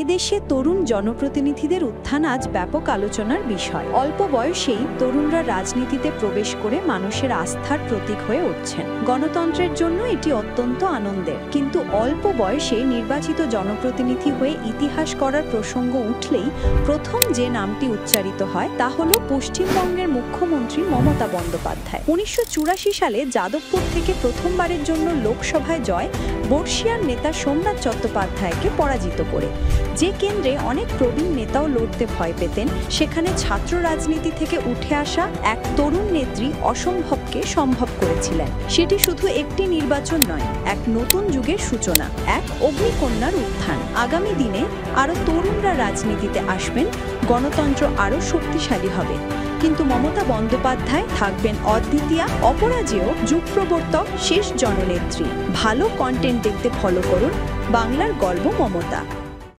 এদেশে তরুণ জনপ্রতিনিধিদের উত্থান আজ ব্যাপক আলোচনার বিষয়। অল্প বয়সেই তরুণরা রাজনীতিতে প্রবেশ করে মানুষের আস্থার প্রতীক হয়ে উঠছেন। গণতন্ত্রের জন্য এটি অত্যন্ত আনন্দের, কিন্তু অল্প বয়সে নির্বাচিত জনপ্রতিনিধি হয়ে ইতিহাস করার প্রসঙ্গ উঠলেই প্রথম যে নামটি উচ্চারিত হয় তা হল পশ্চিমবঙ্গের মুখ্যমন্ত্রী মমতা বন্দ্যোপাধ্যায়। 1984 সালে যাদবপুর থেকে প্রথমবারের জন্য লোকসভায় জয় বর্ষিয়ার নেতা সোমনাথ চট্টোপাধ্যায়কে পরাজিত করে। যে কেন্দ্রে অনেক প্রবীণ নেতাও লড়তে ভয় পেতেন, সেখানে ছাত্র রাজনীতি থেকে উঠে আসা এক তরুণ নেত্রী অসম্ভবকে সম্ভব করেছিলেন। সেটি শুধু একটি নির্বাচন নয়, এক নতুন যুগের সূচনা, এক অগ্নিকন্যার উত্থান। আগামী দিনে আরও তরুণরা রাজনীতিতে আসবেন, গণতন্ত্র আরও শক্তিশালী হবে। কিন্তু মমতা বন্দ্যোপাধ্যায় থাকবেন অদ্বিতীয়া, অপরাজেয়, যুগপ্রবর্তক, শেষ জননেত্রী। ভালো কন্টেন্ট দেখতে ফলো করুন বাংলার গল্প মমতা।